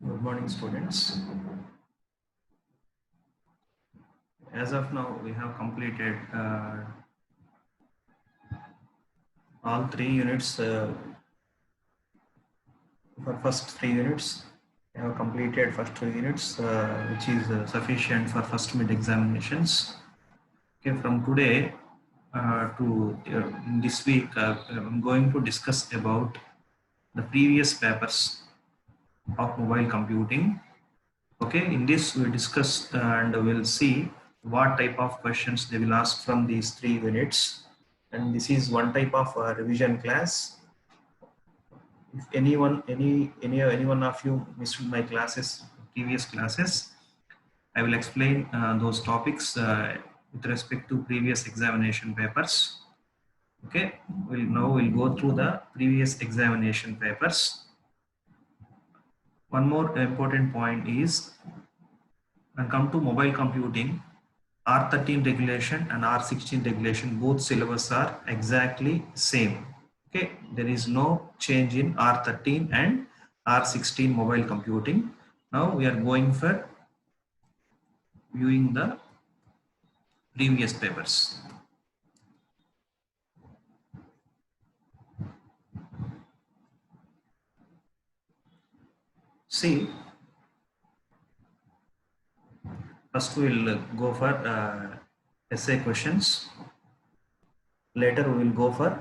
Good morning, students. As of now, we have completed all 3 units. For first 3 units, we have completed first 2 units, which is sufficient for first mid examinations. Okay, from today to this week, I'm going to discuss about the previous papers of mobile computing. Okay, in this we discuss and we'll see what type of questions they will ask from these 3 units. And this is one type of revision class. If any one of you missed my previous classes, I will explain those topics with respect to previous examination papers. Okay, we'll go through the previous examination papers. One more important point is, when come to mobile computing, R13 regulation and R16 regulation, both syllabus are exactly same. Okay, there is no change in R13 and R16 mobile computing. Now we are going for viewing the previous papers. See, first we will go for essay questions. Later we will go for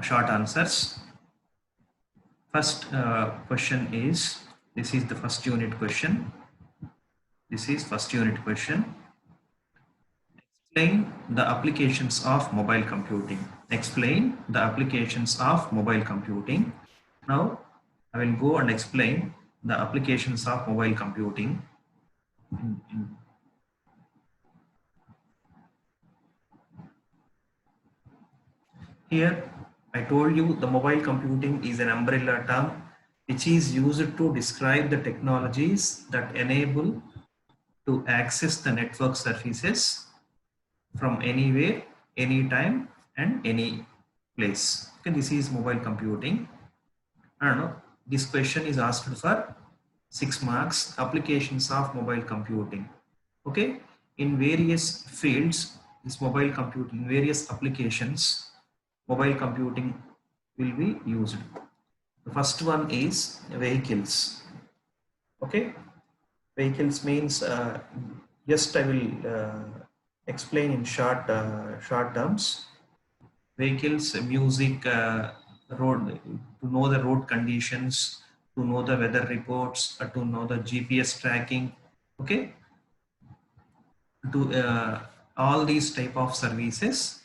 short answers. First question is, this is the first unit question. This is first unit question. Explain the applications of mobile computing. Explain the applications of mobile computing. Now I will go and explain the applications of mobile computing. Here I told you the mobile computing is an umbrella term which is used to describe the technologies that enable to access the network services from anywhere, anytime and any place. Okay, this is mobile computing. I don't know, this question is asked for 6 marks. Applications of mobile computing. Okay, in various fields, this mobile computing, various applications, mobile computing will be used. The first one is vehicles. Okay, vehicles means just I will explain in short terms. Vehicles, music, road, to know the road conditions, to know the weather reports, to know the GPS tracking. Okay, to all these type of services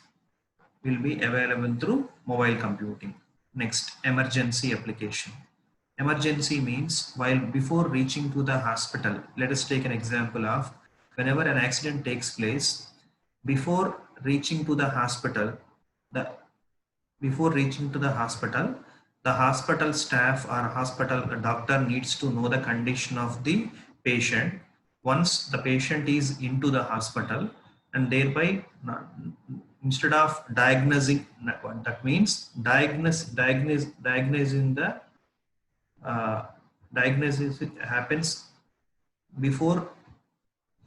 will be available through mobile computing. Next, emergency application. Emergency means while before reaching to the hospital, let us take an example of whenever an accident takes place, before reaching to the hospital, the hospital staff or hospital doctor needs to know the condition of the patient. Once the patient is into the hospital, and thereby instead of diagnosing, that means diagnosing the diagnosis happens before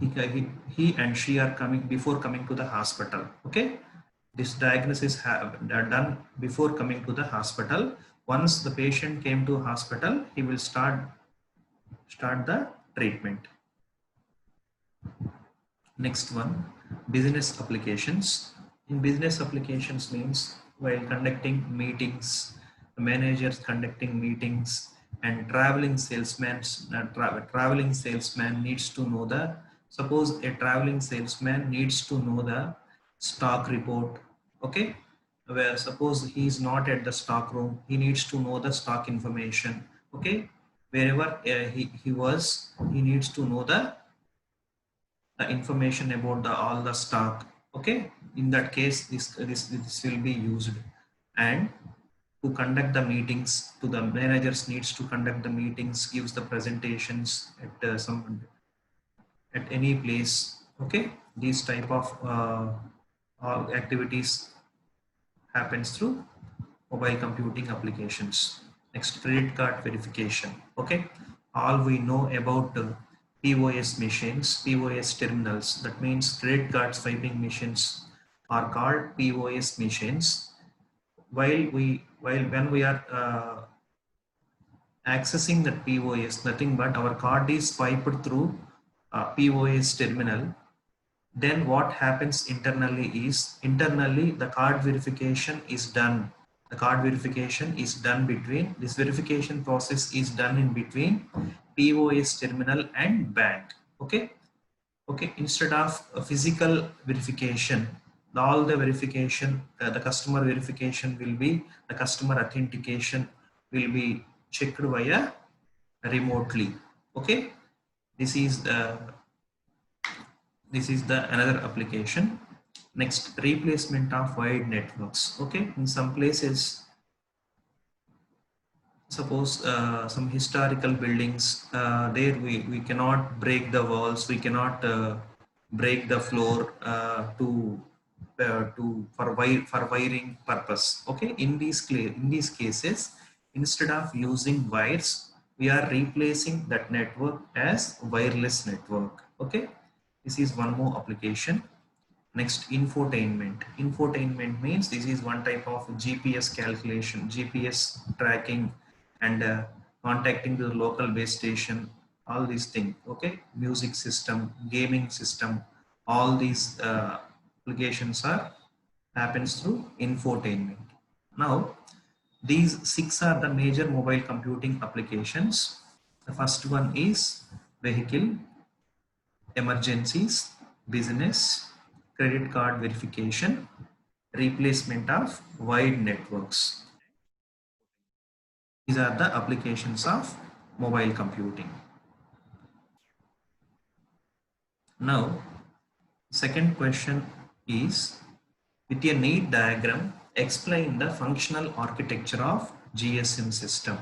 he and she are coming to the hospital. Okay, this diagnosis are done before coming to the hospital. Once the patient came to hospital, he will start the treatment. Next one, business applications. In business applications means while conducting meetings, the managers conducting meetings, and traveling salesman needs to know the, suppose a traveling salesman needs to know the stock report. Okay, where suppose he is not at the stock room, he needs to know the stock information. Okay, wherever he was, he needs to know the information about all the stock. Okay, in that case this will be used. And to conduct the meetings, to the managers needs to conduct the meetings, gives the presentations at any place. Okay, these type of activities happens through mobile computing applications. Next, credit card verification. Okay, all we know about POS machines, POS terminals. That means credit card swiping machines are called POS machines. While when we are accessing that POS, nothing but our card is swiped through POS terminal. Then what happens internally is, internally the card verification is done. The card verification is done between, this verification process is done in between POS terminal and bank. Okay. Okay, instead of a physical verification, all the verification, the customer verification will be, the customer authentication will be checked via remotely. Okay, this is the another application. Next, replacement of wide networks. Okay, in some places, suppose some historical buildings, there we cannot break the walls, we cannot break the floor for wiring purpose. Okay, in these cases, instead of using wires, we are replacing that network as wireless network. Okay, this is one more application. Next, infotainment. Infotainment means this is one type of GPS calculation, GPS tracking, and contacting the local base station, all these things. Okay, music system, gaming system, all these applications are happens through infotainment. Now, these six are the major mobile computing applications. The first one is vehicle, emergencies, business, credit card verification, replacement of wide networks. These are the applications of mobile computing. Now, second question is, with a need diagram, explain the functional architecture of GSM system.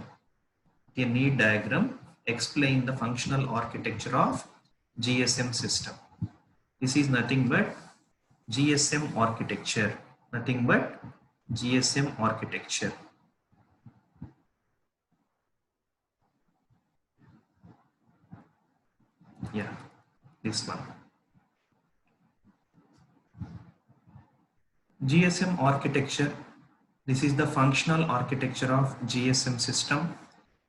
With a need diagram, explain the functional architecture of GSM system. This is nothing but GSM architecture, nothing but GSM architecture. Yeah, this one. GSM architecture, this is the functional architecture of GSM system.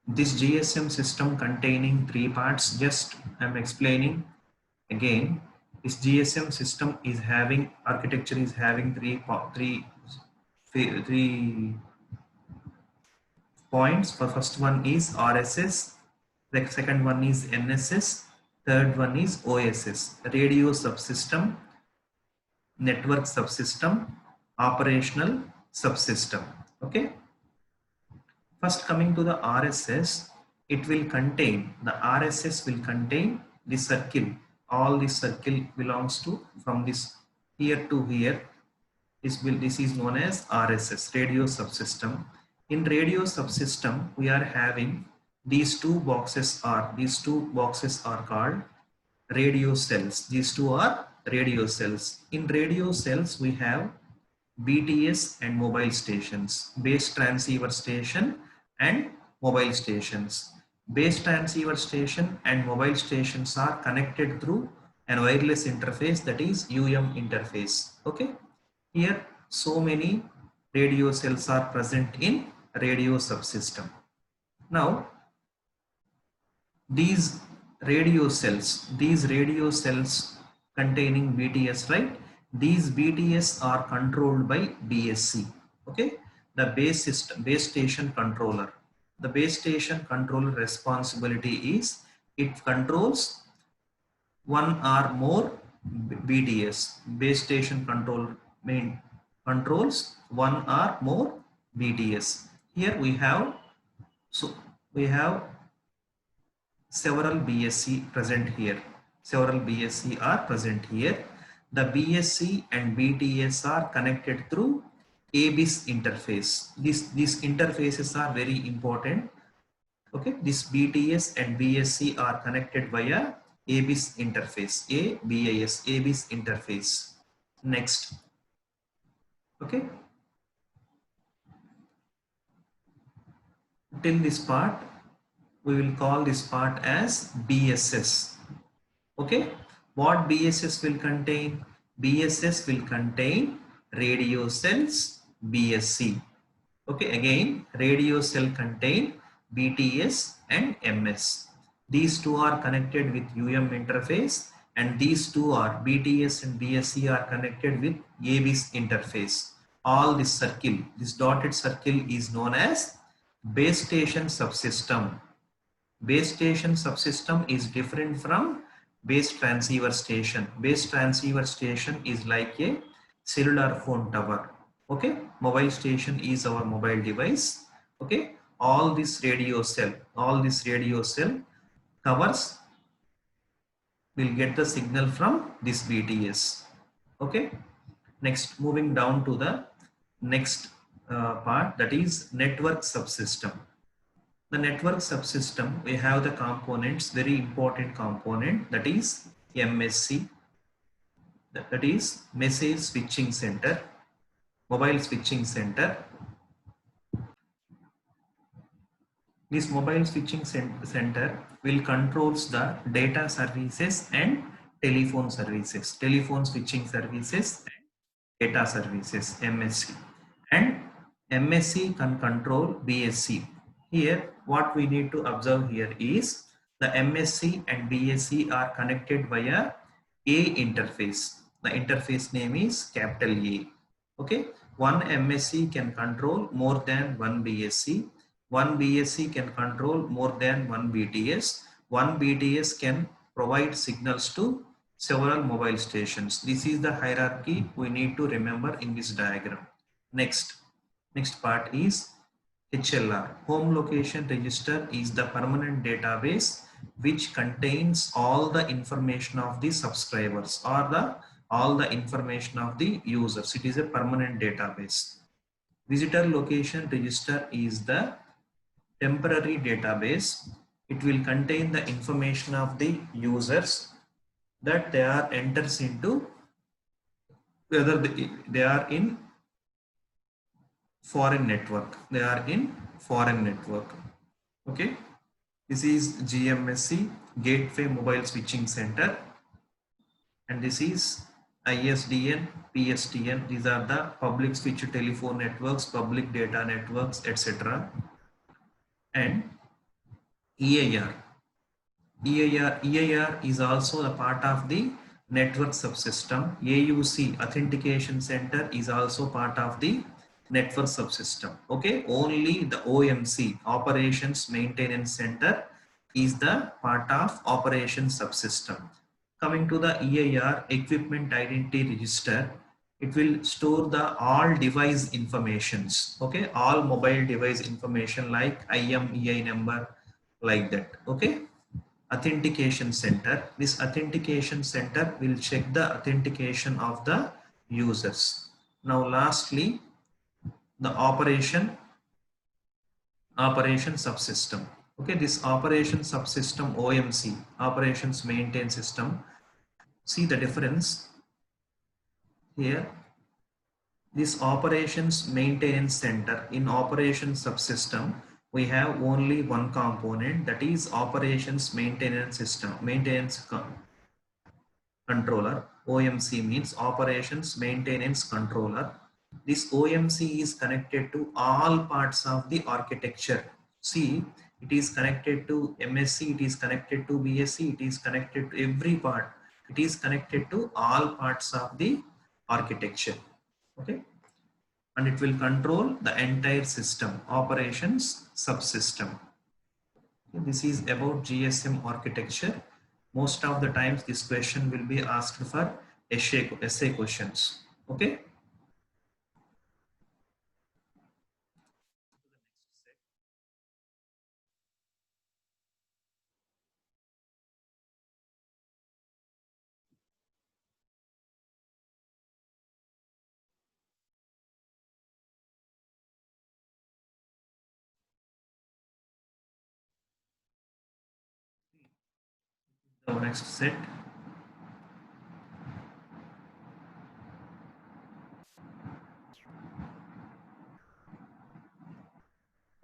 This GSM system containing three parts, just I'm explaining again. This GSM system is having, architecture is having three points. For first one is RSS, the second one is NSS, third one is OSS, radio subsystem, network subsystem, operational subsystem. Okay, first coming to the RSS, it will contain, the RSS will contain the circle, all this circle belongs to, from this here to here, this is known as RSS, radio subsystem. In radio subsystem, we are having these two boxes are called radio cells. These two are radio cells. In radio cells, we have BTS and mobile stations, base transceiver station and mobile stations. Base transceiver station and mobile stations are connected through an wireless interface, that is UM interface. Okay, here so many radio cells are present in radio subsystem. Now, these radio cells containing BTS, right? These BTS are controlled by BSC. Okay, the base station controller. The base station controller responsibility is, it controls one or more BTS. Base station controller controls one or more BTS. Here we have, so we have several BSC present here. Several BSC are present here. The BSC and BTS are connected through ABIS interface. These interfaces are very important. Okay, this BTS and BSC are connected via ABIS interface. ABIS interface. Next. Okay. till this part, we will call this part as BSS. Okay, what BSS will contain? BSS will contain radio cells, BSC. Okay, again, radio cell contain BTS and MS. These two are connected with interface, and these two are BTS and BSC are connected with ABIS interface. All this circle, this dotted circle is known as base station subsystem. Base station subsystem is different from base transceiver station. Base transceiver station is like a cellular phone tower. Okay, mobile station is our mobile device. Okay, all this radio cell covers will get the signal from this BTS. Okay, next moving down to the next part, that is network subsystem. The network subsystem, we have the components, very important component, that is MSC, that is message switching center, mobile switching center. This mobile switching center will controls the data services and telephone services, telephone switching services and data services, MSC. And MSC can control BSC. Here, what we need to observe here is the MSC and BSC are connected via A interface. The interface name is capital A. Okay, one MSC can control more than one BSC. One BSC can control more than one BTS. One BTS can provide signals to several mobile stations. This is the hierarchy we need to remember in this diagram. Next part is HLR. Home location register is the permanent database which contains all the information of the subscribers or all the information of the users. It is a permanent database. Visitor location register is the temporary database. It will contain the information of the users that they are enters into, whether they are in foreign network. They are in foreign network. Okay. This is GMSC, Gateway Mobile Switching Center. And this is ISDN, PSTN. These are the public switch telephone networks, public data networks, etc. And EIR. EIR is also a part of the network subsystem. AUC, Authentication Center, is also part of the network subsystem. Okay, only the OMC, Operations Maintenance Center, is the part of operations subsystem. Coming to the EIR, Equipment Identity Register, it will store the all device informations. Okay, all mobile device information like IMEI number, like that. Okay. Authentication center. This authentication center will check the authentication of the users. Now lastly, the operation subsystem. Okay, this operation subsystem, OMC, operations maintain system. See the difference here. This operations maintenance center, in operation subsystem, we have only one component, that is operations maintenance system, maintenance controller. OMC means operations maintenance controller. This OMC is connected to all parts of the architecture. See, it is connected to MSC, it is connected to BSC, it is connected to every part. It is connected to all parts of the architecture. Okay, and it will control the entire system, operations subsystem. This is about GSM architecture. Most of the times this question will be asked for essay questions. Okay. The next set.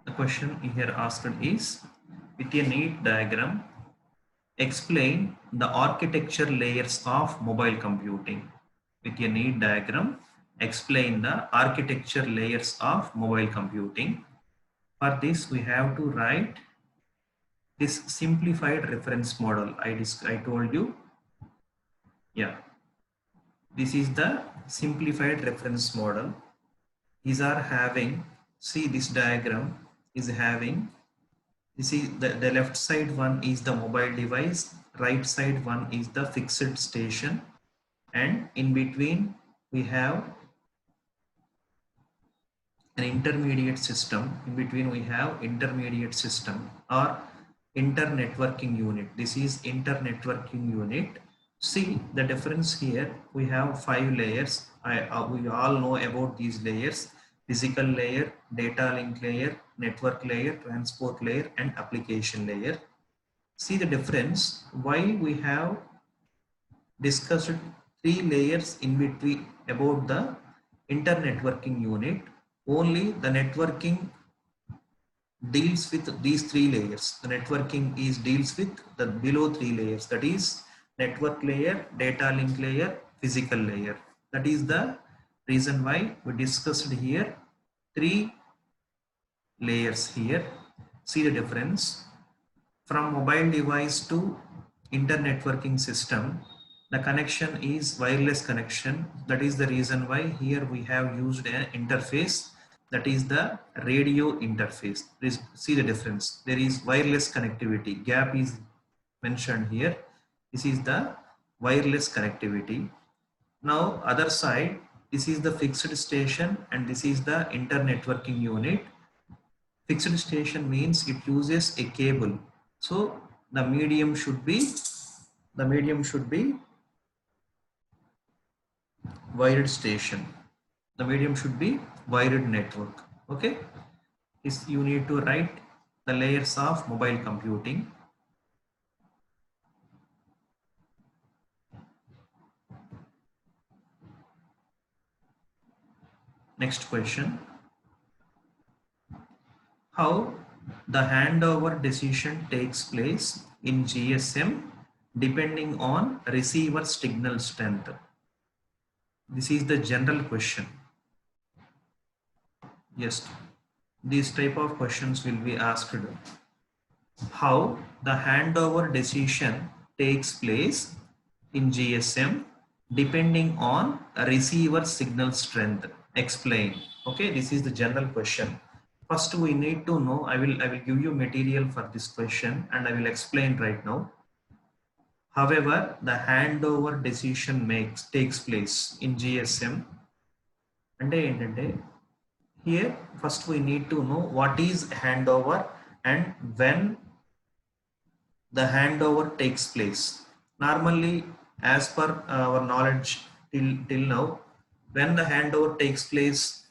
The question here asked is, with a neat diagram, explain the architecture layers of mobile computing. With a neat diagram, explain the architecture layers of mobile computing. For this, we have to write this simplified reference model. I told you, yeah, this is the simplified reference model. These are having, see this diagram is having, you see the left side one is the mobile device, right side one is the fixed station, and in between we have an intermediate system. In between we have intermediate system or internetworking unit. This is internetworking unit. See the difference here. We have 5 layers. We all know about these layers: physical layer, data link layer, network layer, transport layer, and application layer. See the difference. Why we have discussed 3 layers in between about the internetworking unit. Only the networking deals with these 3 layers. The networking is deals with the below 3 layers, that is network layer, data link layer, physical layer. That is the reason why we discussed here 3 layers here. See the difference. From mobile device to internetworking system, the connection is wireless connection. That is the reason why here we have used an interface, that is the radio interface. See the difference. There is wireless connectivity. Gap is mentioned here. This is the wireless connectivity. Now other side, this is the fixed station and this is the internetworking unit. Fixed station means it uses a cable. So the medium should be wired station. The medium should be wired network. Okay, you need to write the layers of mobile computing. Next question: how the handover decision takes place in GSM depending on receiver signal strength. This is the general question. Yes, these type of questions will be asked. How the handover decision takes place in GSM depending on receiver signal strength. Explain. Okay, this is the general question. First we need to know, I will give you material for this question and I will explain right now. However, the handover decision takes place in GSM. And here first we need to know what is handover and when the handover takes place. Normally, as per our knowledge till now, when the handover takes place,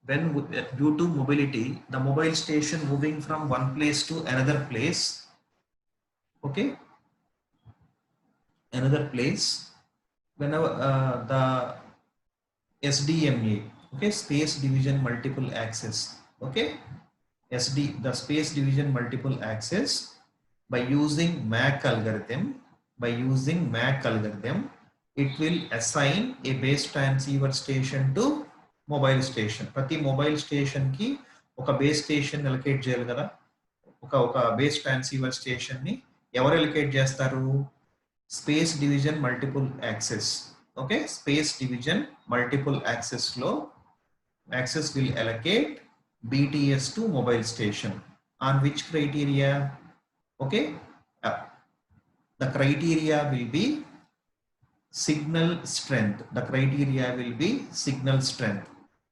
when due to mobility, the mobile station moving from one place to another place, okay, another place, whenever the SDMA, okay, space division multiple access, okay, the space division multiple access, by using MAC algorithm, it will assign a base transceiver station to mobile station. Prati mobile station ki oka base station allocate cheyali kada, oka base transceiver station ni evaru allocate chestaru? Space division multiple access. Okay, space division multiple access flow, access will allocate BTS to mobile station. On which criteria? Okay, the criteria will be signal strength. The criteria will be signal strength.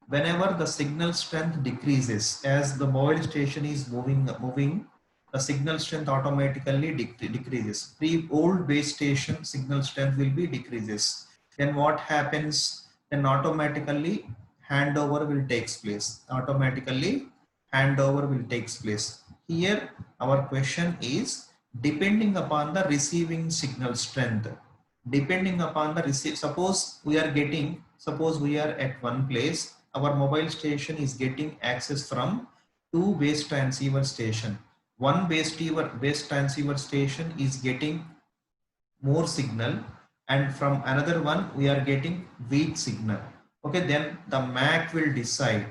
Whenever the signal strength decreases, as the mobile station is moving, the signal strength automatically decreases. Old base station signal strength will be decreases. Then what happens? Then automatically handover will takes place. Here our question is depending upon the receiving signal strength. Depending upon the suppose we are at one place, our mobile station is getting access from two base transceiver station. One base transceiver station is getting more signal, and from another one we are getting weak signal. Okay, then the MAC will decide.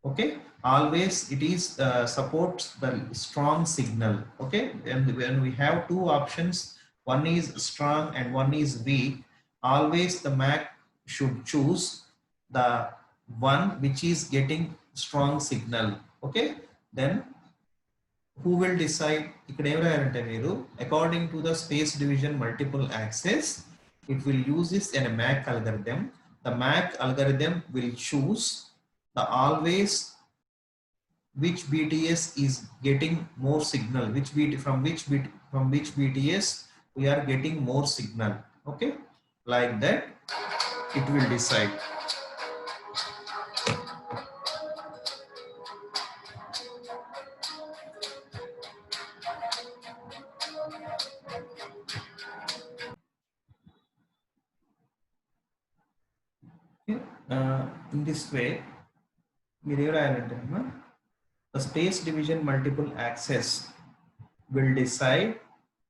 Okay, always it is supports the strong signal. Okay, and when we have two options, one is strong and one is weak, always the MAC should choose the one which is getting strong signal. Okay, then who will decide ikkada em rayalante meeru according to the space division multiple access, it will use this in a MAC algorithm. The MAC algorithm will choose the always which BTS is getting more signal, which BTS we are getting more signal. Okay, like that it will decide. Okay. In this way మీరు ఏం రాయాలంటే అమ్మా, the space division multiple access will decide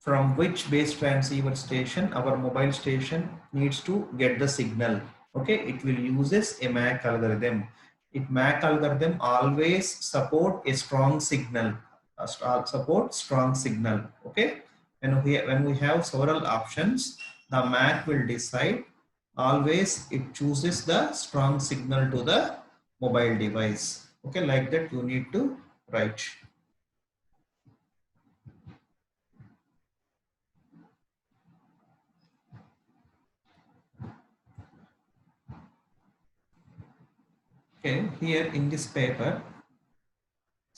from which base transceiver station our mobile station needs to get the signal. Okay, it will uses a MAC algorithm. MAC algorithm always support a strong signal, support strong signal. Okay, when we have several options, the MAC will decide, always it chooses the strong signal to the mobile device. Okay, like that you need to write. Okay, here in this paper,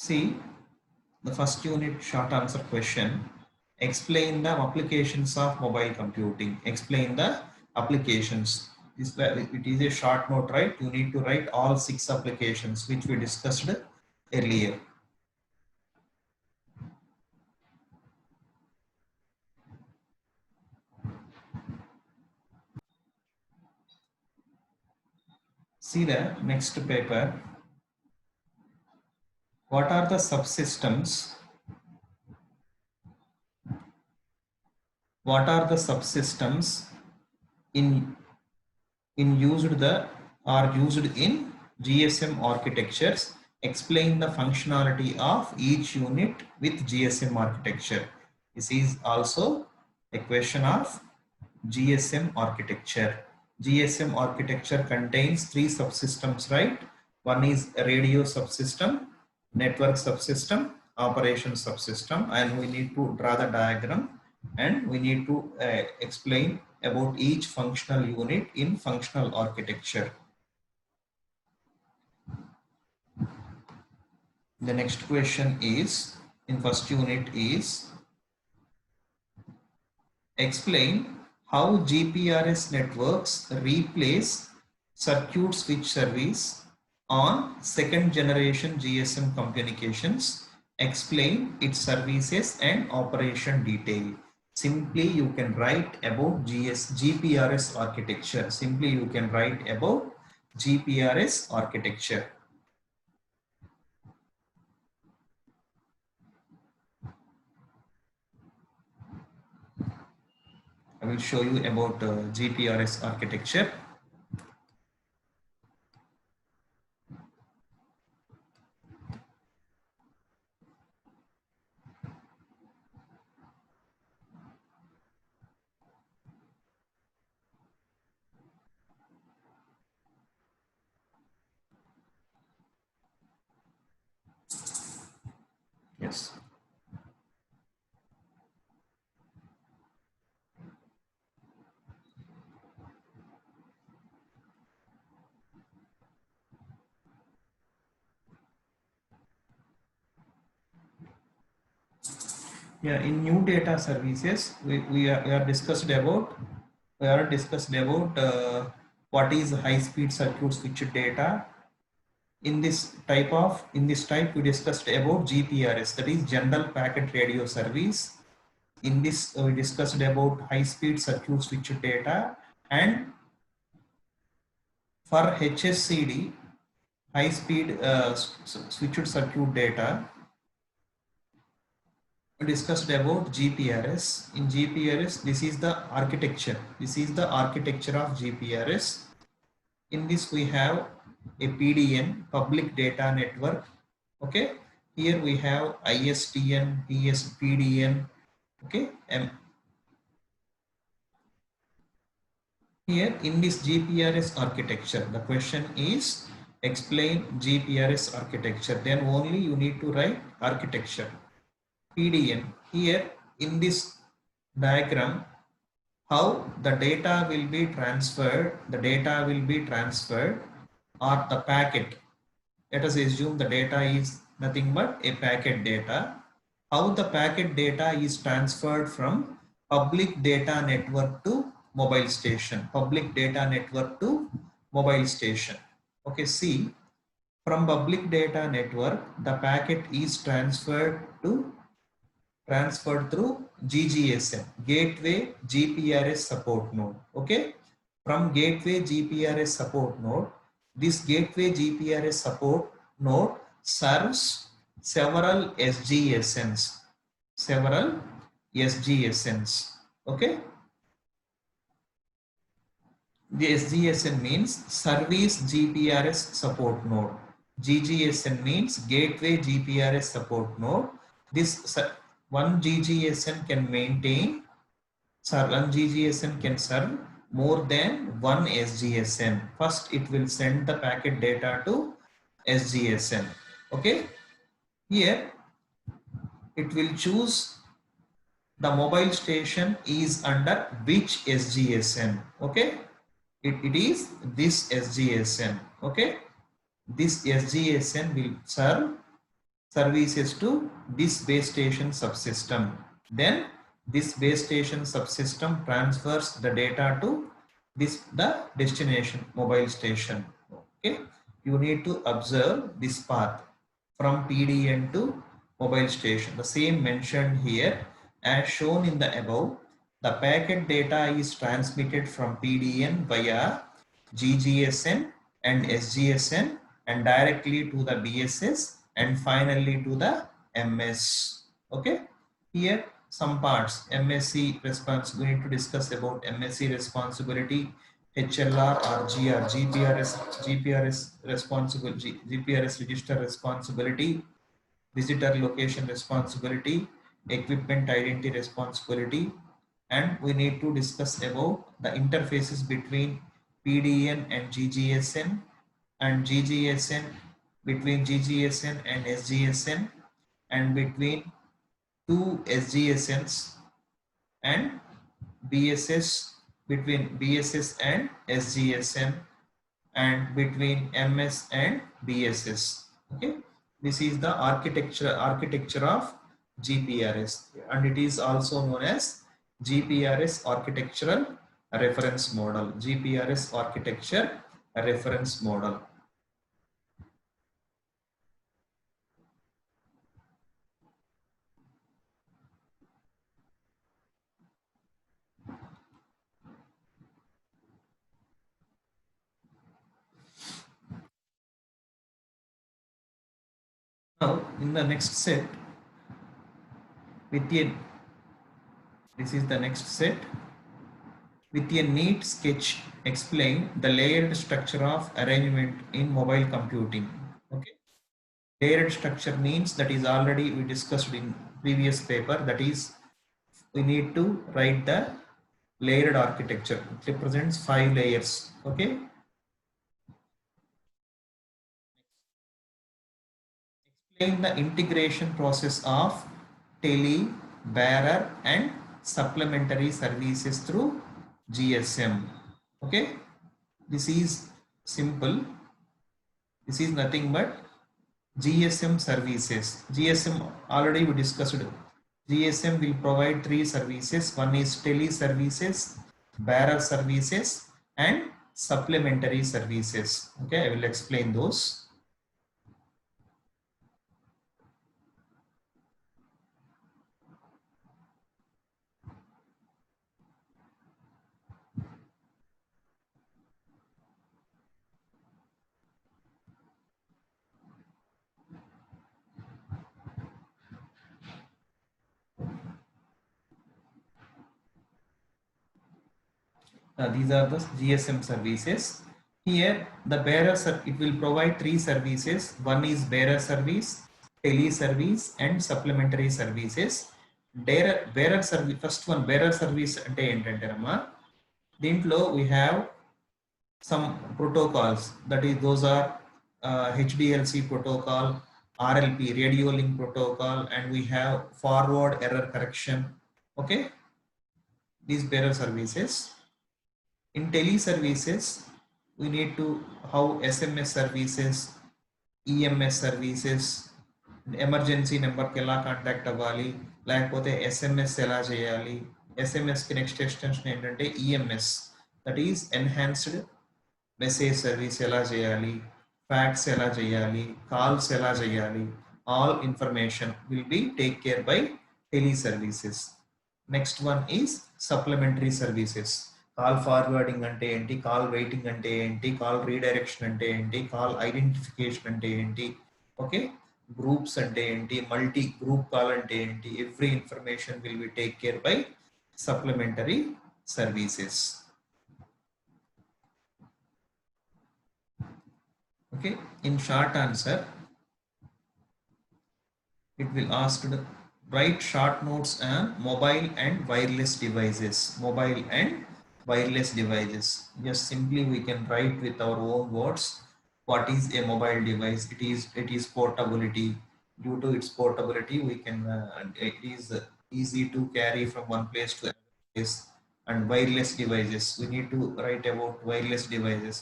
see the first unit short answer question. Explain the applications of mobile computing. Explain the applications. It is a short note, right? You need to write all 6 applications which we discussed earlier. See the next paper. What are the subsystems? What are the subsystems used in GSM architectures? Explain the functionality of each unit with GSM architecture. This is also a question of GSM architecture. GSM architecture contains 3 subsystems, right? One is radio subsystem, network subsystem, operation subsystem, and we need to draw the diagram and we need to explain about each functional unit in functional architecture. The next question is, in first unit is, explain how GPRS networks replace circuit switch service on second generation GSM communications. Explain its services and operation detail. Simply you can write about GPRS architecture. Simply you can write about GPRS architecture. I will show you about GPRS architecture. Yes. Yeah, in new data services, we are discussed about what is high-speed circuit switch data. In this type we discussed about GPRS, that is General Packet Radio Service. In this we discussed about high-speed circuit switch data, and for HSCD high speed switched circuit data. We discussed about GPRS. In GPRS, this is the architecture. This is the architecture of GPRS. In this we have a PDN, public data network. Okay, here we have ISDN, PDN. Okay, and here in this GPRS architecture, the question is explain GPRS architecture. Then only you need to write architecture. PDN. Here in this diagram, how the data will be transferred, or the packet. Let us assume the data is nothing but a packet data. How the packet data is transferred from public data network to mobile station. Public data network to mobile station. Okay, see, from public data network, the packet is transferred through GGSM, Gateway GPRS Support Node. Okay, from Gateway GPRS Support Node, this Gateway GPRS Support Node serves several SGSNs. Several SGSNs. Okay, the SGSN means Service GPRS Support Node. GGSN means Gateway GPRS Support Node. This one GGSN can maintain, one GGSN can serve more than one SGSN. First, it will send the packet data to SGSN. Okay, here it will choose the mobile station is under which SGSN. Okay, it is this SGSN. Okay, this SGSN will serve services to this base station subsystem. Then this base station subsystem transfers the data to the destination mobile station. Okay, you need to observe this path from PDN to mobile station. The same mentioned here as shown in the above. The packet data is transmitted from PDN via GGSN and SGSN and directly to the BSS and finally to the MS. Okay, here some parts MSC response. We need to discuss about MSC responsibility, HLR or GR, GPRS responsibility, GPRS register responsibility, visitor location responsibility, equipment identity responsibility, and we need to discuss about the interfaces between PDN and GGSN and GGSN, between GGSN and SGSN, and between two SGSNs and BSS, between BSS and SGSN, and between MS and BSS. Okay, this is the architecture of GPRS, and it is also known as GPRS architectural reference model. GPRS architecture reference model. Now, in the next set, with a this is the next set. With a neat sketch, explain the layered structure of arrangement in mobile computing. Okay, layered structure means that is already we discussed in previous paper. That is, we need to write the layered architecture. It represents 5 layers. Okay, explain the integration process of tele, bearer, and supplementary services through GSM. Okay, this is simple. This is nothing but GSM services. GSM already we discussed. GSM will provide 3 services. One is tele services, bearer services, and supplementary services. Okay, I will explain those. These are the GSM services. Here, the bearer it will provide three services. One is bearer service, tele service, and supplementary services. Bearer service, first one bearer service అంటే ఏంటంటే అమ్మా, దీంట్లో we have some protocols, that is those are HDLC protocol, RLP radio link protocol, and we have forward error correction. Okay, these bearer services. In tele services, we need to how SMS services, EMS services, emergency నెంబర్కి ఎలా contact అవ్వాలి, లేకపోతే SMS ఎలా చేయాలి. ఎస్ఎంఎస్కి next extension ఏంటంటే EMS, that is enhanced message service ఎలా చేయాలి, fax ఎలా చేయాలి, కాల్స్ ఎలా చేయాలి, all information will be take care bye tele services. Next one is supplementary services. Call forwarding అంటే ఏంటి, కాల్ వెయిటింగ్ అంటే ఏంటి, కాల్ రీడైరెక్షన్ అంటే ఏంటి, కాల్ ఐడెంటిఫికేషన్ అంటే ఏంటి, ఓకే, గ్రూప్స్ అంటే ఏంటి, మల్టీ గ్రూప్ కాల్ అంటే ఏంటి, every information will be take care bye supplementary services. Okay, in short answer, it will ask to write short notes on mobile and wireless devices. Mobile and wireless devices. Just simply we can write with our own words. What is a mobile device? It is portability. Due to its portability, we can it is easy to carry from one place to another place. And wireless devices, we need to write about wireless devices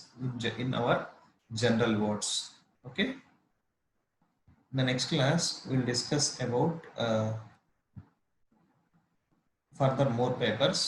in our general words. Okay, in the next class we'll discuss about further more papers.